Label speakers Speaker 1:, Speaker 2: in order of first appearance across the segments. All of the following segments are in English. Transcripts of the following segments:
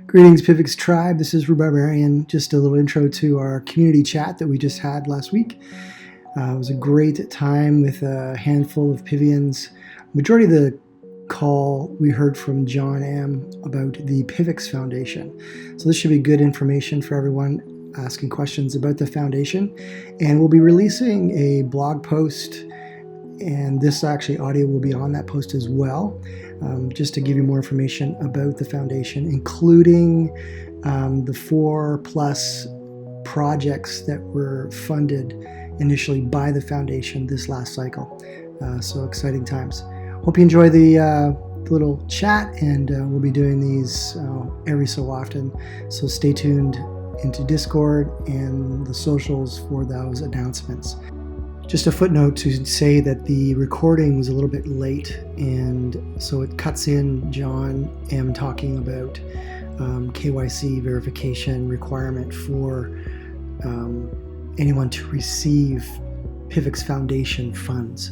Speaker 1: Greetings, PIVX Tribe. This is Rubarbarian. Just a little intro to our community chat that we just had last week. It was a great time with a handful of Pivians. Majority of the call we heard from John M. about the PIVX Foundation. So this should be good information for everyone asking questions about the foundation. And we'll be releasing a blog post, and this actually audio will be on that post as well, just to give you more information about the foundation, including the 4+ projects that were funded initially by the foundation this last cycle. So exciting times. Hope you enjoy the little chat, and we'll be doing these every so often. So stay tuned into Discord and the socials for those announcements. Just a footnote to say that the recording was a little bit late, and so it cuts in John M. talking about KYC verification requirement for anyone to receive PIVX Foundation funds.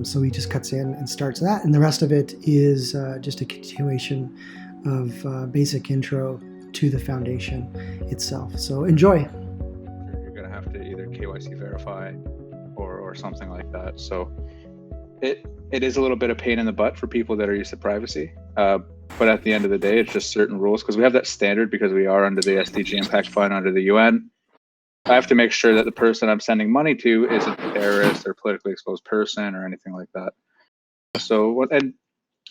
Speaker 1: So he just cuts in and starts that, and the rest of it is just a continuation of basic intro to the foundation itself. So enjoy.
Speaker 2: You're going to have to either KYC verify or something like that. So it is a little bit of pain in the butt for people that are used to privacy. But at the end of the day, it's just certain rules, because we have that standard because we are under the SDG Impact Fund under the UN. I have to make sure that the person I'm sending money to isn't a terrorist or politically exposed person or anything like that. So, and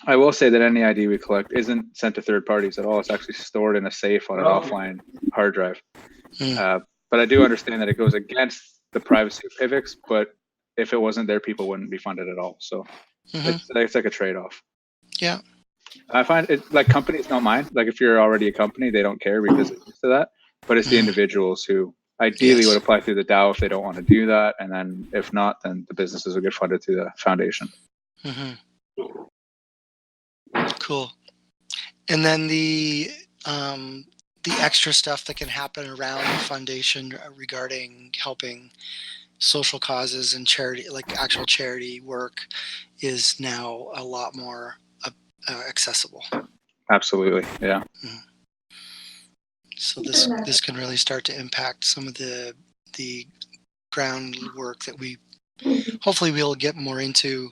Speaker 2: I will say that any ID we collect isn't sent to third parties at all. It's actually stored in a safe on an offline hard drive. But I do understand that it goes against the privacy of PIVX, but if it wasn't there, people wouldn't be funded at all. So it's like a trade-off.
Speaker 3: Yeah.
Speaker 2: I find it like companies don't mind. Like if you're already a company, they don't care because they're used to that. But it's the individuals who ideally would apply through the DAO if they don't want to do that. And then if not, then the businesses will get funded through the foundation.
Speaker 3: Cool. And then the extra stuff that can happen around the foundation regarding helping social causes and charity, like actual charity work, is now a lot more accessible.
Speaker 2: Absolutely, yeah.
Speaker 3: So this can really start to impact some of the groundwork that we hopefully we'll get more into,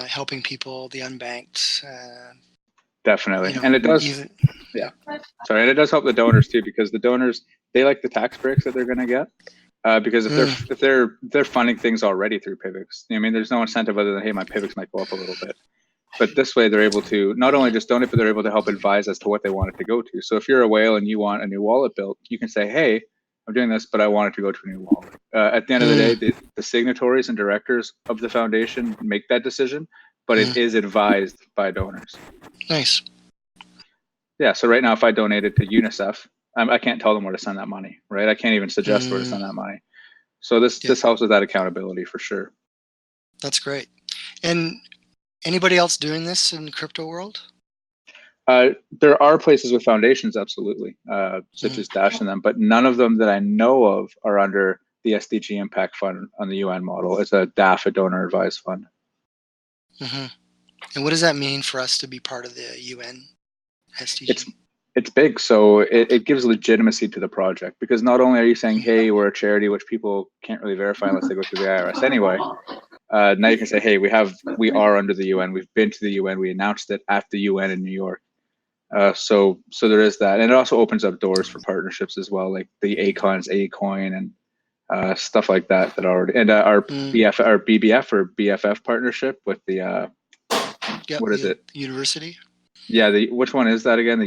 Speaker 3: helping people, the unbanked.
Speaker 2: Definitely, and it does. And it does help the donors too, because the donors, they like the tax breaks that they're going to get, because if they're funding things already through PIVX, I mean, there's no incentive other than, hey, my PIVX might go up a little bit. But this way, they're able to not only just donate, but they're able to help advise as to what they want it to go to. So if you're a whale and you want a new wallet built, you can say, hey, I'm doing this, but I want it to go to a new wallet. At the end of the day, the signatories and directors of the foundation make that decision, but it is advised by donors.
Speaker 3: Nice.
Speaker 2: Yeah, so right now, if I donated to UNICEF, I can't tell them where to send that money, right? I can't even suggest where to send that money. So this helps with that accountability for sure.
Speaker 3: That's great. And anybody else doing this in the crypto world?
Speaker 2: There are places with foundations, absolutely, such as Dash and them, but none of them that I know of are under the SDG Impact Fund on the UN model. It's a DAF, a donor advised fund.
Speaker 3: And what does that mean for us to be part of the UN SDG?
Speaker 2: It's big. So it gives legitimacy to the project, because not only are you saying, hey, we're a charity, which people can't really verify unless they go through the IRS anyway. Now you can say, hey, we are under the UN. We've been to the UN. We announced it at the UN in New York. So there is that. And it also opens up doors for partnerships as well, like the Acon's A-Coin and stuff like that already. And our BBF or BFF partnership with the, what is it?
Speaker 3: University?
Speaker 2: Yeah, which one is that again?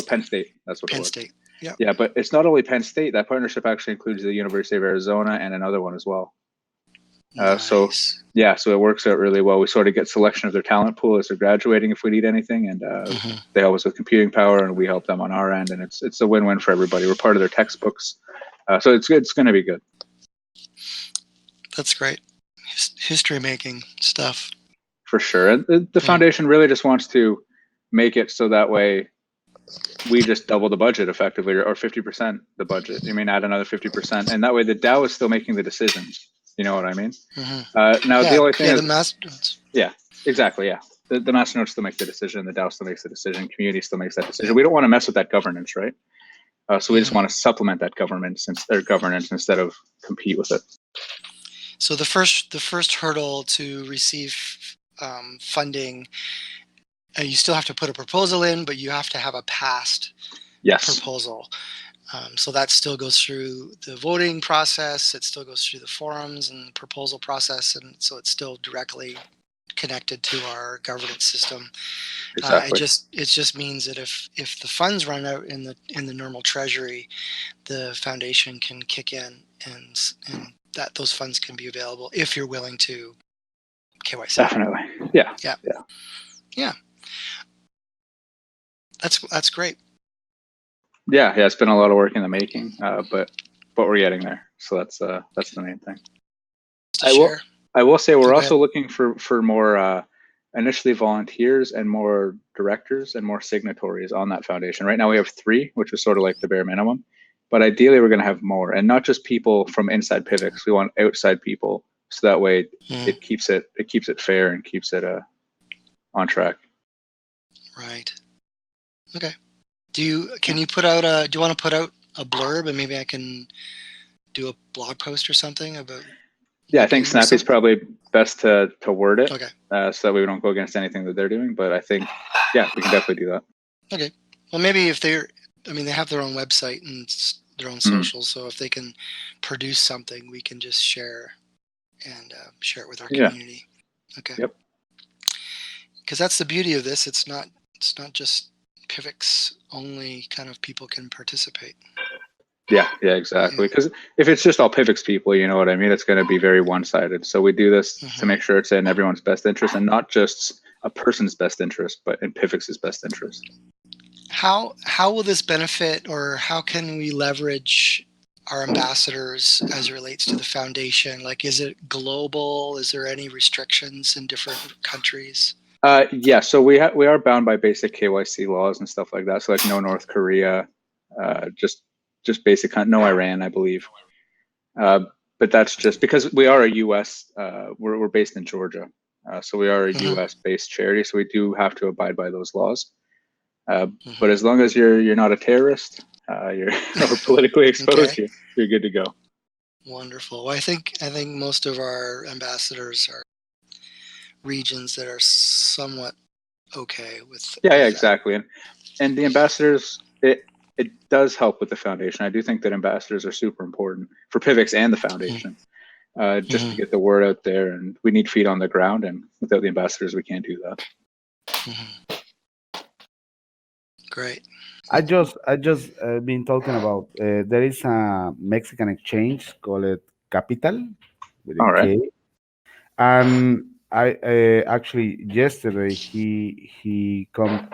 Speaker 2: Penn State. That's what it was.
Speaker 3: Penn State. Yeah.
Speaker 2: Yeah, but it's not only Penn State. That partnership actually includes the University of Arizona and another one as well.
Speaker 3: Nice.
Speaker 2: So it works out really well. We sort of get selection of their talent pool as they're graduating if we need anything, and they help us with computing power, and we help them on our end, and it's a win-win for everybody. We're part of their textbooks, so it's going to be good.
Speaker 3: That's great. History making stuff.
Speaker 2: For sure, and the foundation really just wants to make it so that way we just double the budget effectively, or 50% the budget. I mean, add another 50%, and that way the DAO is still making the decisions. You know what I mean? Now the only thing is,
Speaker 3: the masters.
Speaker 2: Yeah, exactly. Yeah. the masternode still makes the decision, the DAO still makes the decision, community still makes that decision. We don't want to mess with that governance, right? So we just want to supplement that governance instead of compete with it.
Speaker 3: So the first hurdle to receive funding, you still have to put a proposal in, but you have to have a passed proposal. So that still goes through the voting process. It still goes through the forums and proposal process, and so it's still directly connected to our governance system.
Speaker 2: Exactly.
Speaker 3: It just means that if the funds run out in the normal treasury, the foundation can kick in, and that those funds can be available if you're willing to KYC.
Speaker 2: Definitely. Yeah.
Speaker 3: That's great.
Speaker 2: Yeah, it's been a lot of work in the making, but we're getting there. So that's the main thing. I will say we're also looking for more initially volunteers and more directors and more signatories on that foundation. Right now we have 3, which is sort of like the bare minimum, but ideally we're going to have more, and not just people from inside PIVX. We want outside people, so that way it keeps it fair and keeps it on track.
Speaker 3: Right. Okay. Do you want to put out a blurb, and maybe I can do a blog post or something about?
Speaker 2: Yeah, I think Snappy's probably best to word it,
Speaker 3: okay.
Speaker 2: So that we don't go against anything that they're doing. But I think, we can definitely do that.
Speaker 3: Okay. Well, maybe if they have their own website and their own socials, so if they can produce something, we can just share and share it with our community. Okay.
Speaker 2: Yep.
Speaker 3: Because that's the beauty of this. It's not just PIVX only kind of people can participate.
Speaker 2: Yeah, exactly. Because if it's just all PIVX people, you know what I mean, it's going to be very one-sided. So we do this to make sure it's in everyone's best interest, and not just a person's best interest, but in PIVX's best interest.
Speaker 3: How will this benefit, or how can we leverage our ambassadors as it relates to the foundation? Like, is it global? Is there any restrictions in different countries?
Speaker 2: So we are bound by basic KYC laws and stuff like that. So like no North Korea, just basic, no Iran, I believe. But that's just because we are a U.S. We're based in Georgia, so we are a U.S. based charity. So we do have to abide by those laws. But as long as you're not a terrorist, you're or politically exposed, you're good to go.
Speaker 3: Wonderful. Well, I think most of our ambassadors are regions that are somewhat okay with.
Speaker 2: Yeah, exactly. And the ambassadors, it does help with the foundation. I do think that ambassadors are super important for PIVX and the foundation, just to get the word out there. And we need feet on the ground, and without the ambassadors, we can't do that.
Speaker 3: Great.
Speaker 4: I just been talking about there is a Mexican exchange called Capital with a K, and I actually yesterday he come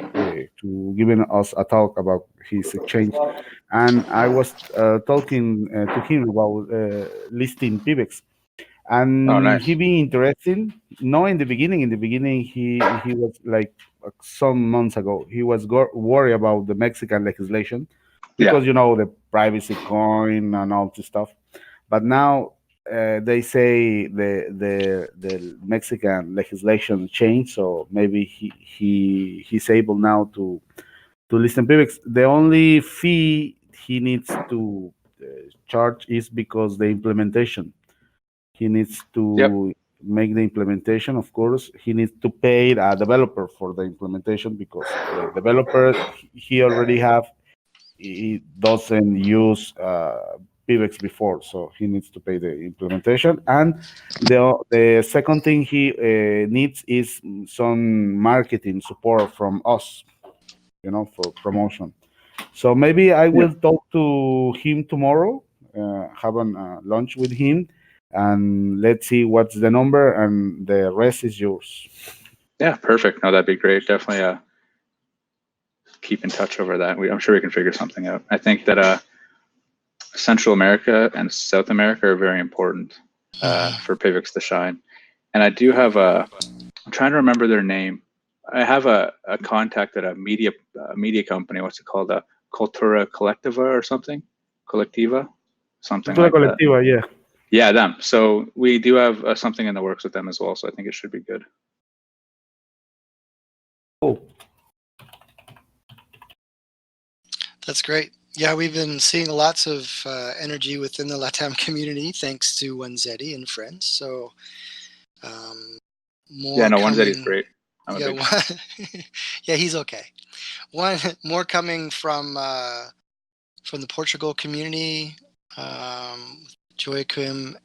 Speaker 4: to giving us a talk about his exchange, and I was talking to him about listing PIVX, and he being interested. No, in the beginning he was like some months ago he was worried about the Mexican legislation because the privacy coin and all this stuff, but now they say the Mexican legislation changed, so maybe he's able now to list in PIVX. The only fee he needs to charge is because the implementation. He needs to make the implementation. Of course, he needs to pay a developer for the implementation because the developer he already he doesn't use PIVX before, so he needs to pay the implementation. And the second thing he needs is some marketing support from us, for promotion. So maybe I will talk to him tomorrow, have a lunch with him, and let's see what's the number, and the rest is yours.
Speaker 2: Yeah, perfect. No, that'd be great. Definitely keep in touch over that. I'm sure we can figure something out. I think that Central America and South America are very important for PIVX to shine. And I do have I'm trying to remember their name. I have a contact at a media company. What's it called? Cultura Colectiva or something? Collectiva? Something
Speaker 4: Cultura
Speaker 2: like
Speaker 4: Colectiva,
Speaker 2: that.
Speaker 4: Yeah.
Speaker 2: Yeah, them. So we do have something in the works with them as well. So I think it should be good.
Speaker 3: That's great. Yeah, we've been seeing lots of energy within the LATAM community thanks to Wanzetti and friends. So more
Speaker 2: Yeah, no,
Speaker 3: coming.
Speaker 2: Onezetti's great. I'm a big fan.
Speaker 3: Yeah, he's okay. One more coming from the Portugal community, Joachim,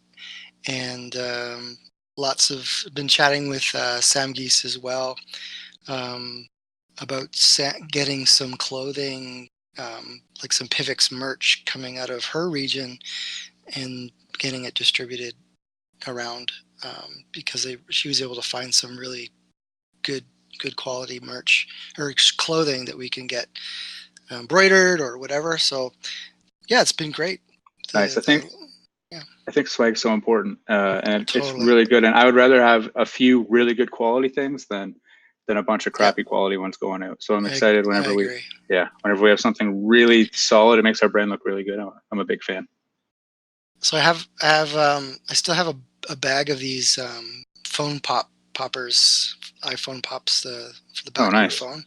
Speaker 3: and been chatting with Sam Geese as well about getting some clothing, like some PIVX merch coming out of her region and getting it distributed around because she was able to find some really good quality merch or clothing that we can get embroidered or whatever. So yeah, it's been great.
Speaker 2: Nice. I think swag's so important, and
Speaker 3: Totally.
Speaker 2: It's really good. And I would rather have a few really good quality things than a bunch of crappy quality ones going out. So I'm excited whenever we have something really solid. It makes our brand look really good. I'm a big fan.
Speaker 3: So I still have a bag of these phone poppers, iPhone pops for the back of your phone.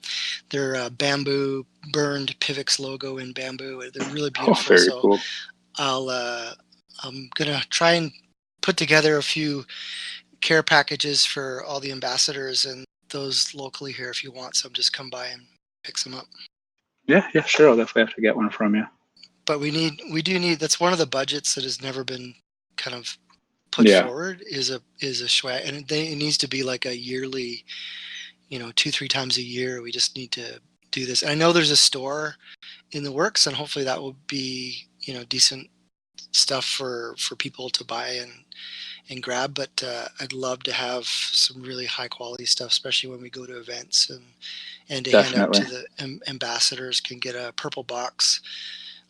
Speaker 3: They're bamboo, burned PIVX logo in bamboo. They're really beautiful.
Speaker 2: Oh, very cool.
Speaker 3: I'm gonna try and put together a few care packages for all the ambassadors and those locally here. If you want some, just come by and pick some up.
Speaker 2: Yeah, sure. I'll definitely have to get one from you.
Speaker 3: But we do need. That's one of the budgets that has never been kind of put forward is a swag, and it needs to be like a yearly, 2-3 times a year. We just need to do this. And I know there's a store in the works, and hopefully that will be decent stuff for people to buy and grab. But I'd love to have some really high quality stuff, especially when we go to events and to hand out to the ambassadors. Can get a purple box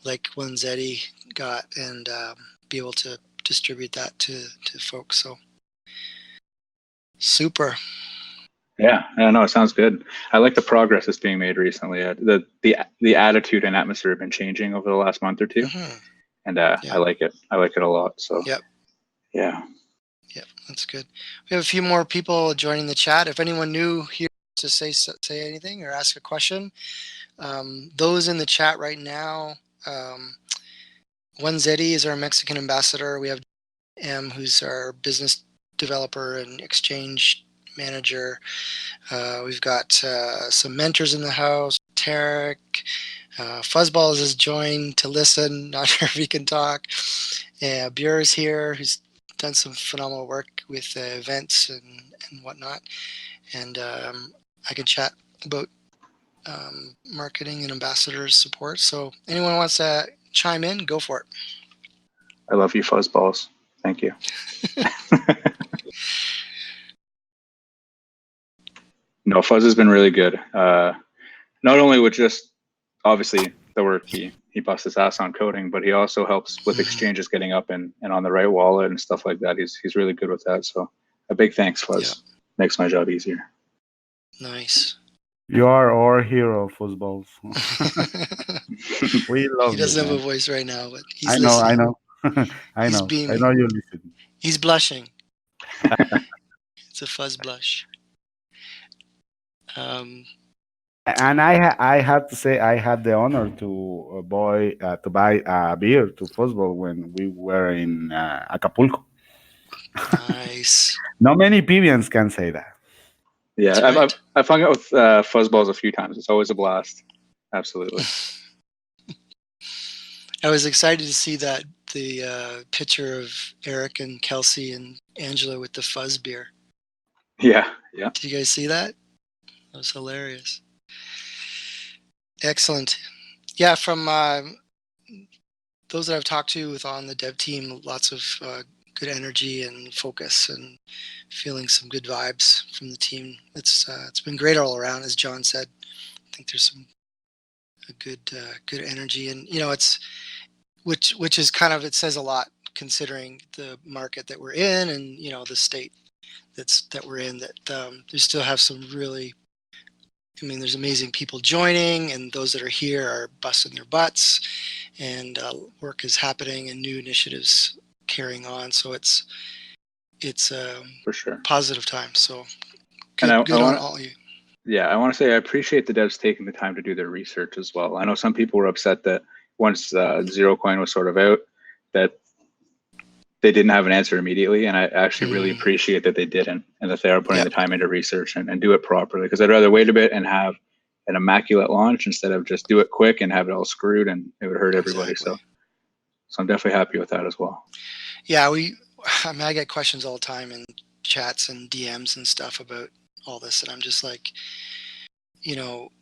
Speaker 3: like Wanzetti got and be able to distribute that to folks. So super.
Speaker 2: Yeah, no, it sounds good. I like the progress that's being made recently. The attitude and atmosphere have been changing over the last month or two, and I like it. I like it a lot. So yeah,
Speaker 3: that's good. We have a few more people joining the chat. If anyone new here to say anything or ask a question, those in the chat right now. Wanzetti is our Mexican ambassador. We have M, who's our business developer and exchange manager. We've got some mentors in the house. Tarek, Fuzzballs has joined to listen. Not sure if he can talk. Bure's here, who's done some phenomenal work with events and whatnot. And I can chat about marketing and ambassadors support. So anyone wants to chime in, go for it.
Speaker 2: I love you, Fuzzballs. Thank you. No, Fuzz has been really good. Not only with just obviously the work he busts his ass on coding, but he also helps with exchanges getting up and on the right wallet and stuff like that. He's really good with that. So a big thanks, Fuzz. Makes my job easier.
Speaker 3: Nice.
Speaker 4: You are our hero, Fuzzballs. We love you.
Speaker 3: He doesn't have a voice right now, but he's
Speaker 4: I know.
Speaker 3: listening.
Speaker 4: I know.
Speaker 3: Beaming.
Speaker 4: I know you listen.
Speaker 3: He's blushing. It's a fuzz blush.
Speaker 4: And I have to say I had the honor to buy a beer to Fuzzball when we were in Acapulco.
Speaker 3: Nice.
Speaker 4: Not many Pivians can say that.
Speaker 2: Yeah, I've hung out with Fuzzballs a few times. It's always a blast. Absolutely.
Speaker 3: I was excited to see the picture of Eric and Kelsey and Angela with the fuzz beer.
Speaker 2: Yeah.
Speaker 3: Did you guys see that? That was hilarious. Excellent. Yeah, from those that I've talked to on the dev team, lots of good energy and focus and feeling some good vibes from the team. It's been great all around, as John said. I think there's a good energy, and it's which is kind of, it says a lot considering the market that we're in and the state that we're in, that we still have some really, there's amazing people joining, and those that are here are busting their butts, and work is happening and new initiatives carrying on. So it's
Speaker 2: for sure
Speaker 3: positive time. So good on all of you.
Speaker 2: Yeah, I want to say I appreciate the devs taking the time to do their research as well. I know some people were upset that once Zero Coin was sort of out, that they didn't have an answer immediately, and I actually really appreciate that they didn't, and that they are putting the time into research and do it properly, because I'd rather wait a bit and have an immaculate launch instead of just do it quick and have it all screwed, and it would hurt everybody.
Speaker 3: Exactly.
Speaker 2: So I'm definitely happy with that as well.
Speaker 3: Yeah, I get questions all the time in chats and DMs and stuff about all this, and I'm just like,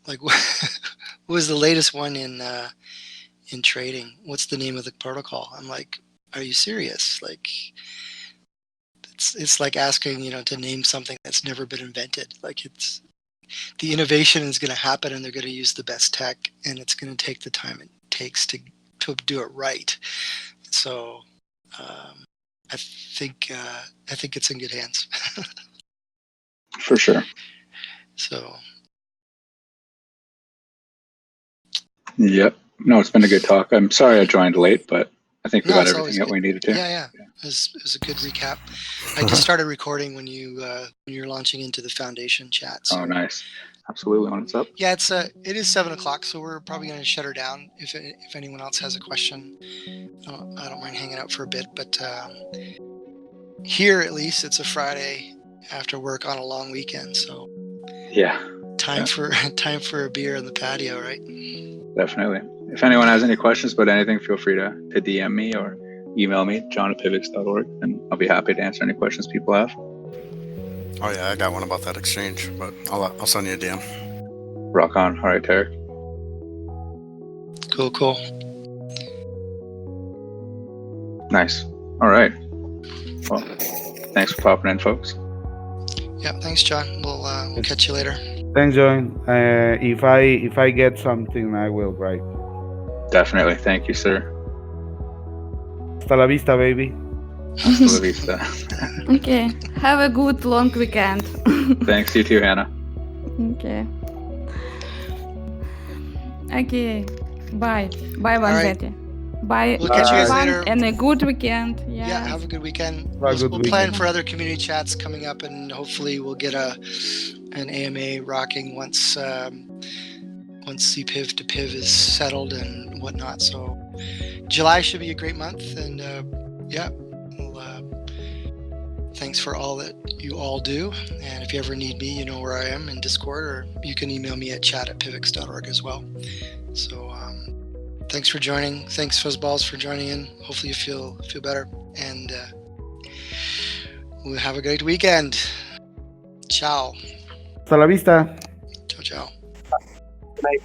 Speaker 3: like what was the latest one in trading? What's the name of the protocol? I'm like, are you serious? Like, it's like asking, to name something that's never been invented. Like, it's the innovation is going to happen, and they're going to use the best tech, and it's going to take the time it takes to do it right. So I think it's in good hands.
Speaker 2: For sure.
Speaker 3: So.
Speaker 2: Yep. No, it's been a good talk. I'm sorry I joined late, but I think we got everything that we needed to.
Speaker 3: Yeah. It was a good recap. I just started recording when you're launching into the foundation chat. So.
Speaker 2: Oh, nice. Absolutely. When it's up.
Speaker 3: Yeah, it is 7:00, so we're probably going to shut her down. If anyone else has a question, I don't mind hanging out for a bit. But here, at least, it's a Friday after work on a long weekend. So
Speaker 2: yeah,
Speaker 3: time for a beer on the patio, right?
Speaker 2: Definitely. If anyone has any questions about anything, feel free to DM me or email me, john@pivx.org, and I'll be happy to answer any questions people have.
Speaker 5: Oh yeah, I got one about that exchange, but I'll send you a DM.
Speaker 2: Rock on. All right, Tarek.
Speaker 3: Cool.
Speaker 2: Nice. All right. Well, thanks for popping in, folks.
Speaker 3: Yeah, thanks, John. We'll catch you later.
Speaker 4: Thanks, John. If I get something, I will write.
Speaker 2: Definitely. Thank you, sir.
Speaker 4: Hasta la vista, baby.
Speaker 2: Hasta la vista.
Speaker 6: Okay. Have a good long weekend.
Speaker 2: Thanks, you too, Hannah.
Speaker 6: Okay. Okay. Bye. Bye, Vanzetti. Bye.
Speaker 3: We'll catch you guys later.
Speaker 6: And a good weekend.
Speaker 3: Yeah, have a good weekend.
Speaker 4: We'll
Speaker 3: plan for other community chats coming up, and hopefully we'll get an AMA rocking once CPIV to PIV is settled and whatnot. So July should be a great month, and thanks for all that you all do. And if you ever need me, you know where I am in Discord, or you can email me at chat@pivx.org as well. So thanks for joining. Thanks, Fuzzballs, for joining in. Hopefully you feel better, and we'll have a great weekend. Ciao.
Speaker 4: Hasta la vista.
Speaker 3: Ciao.
Speaker 7: Good night.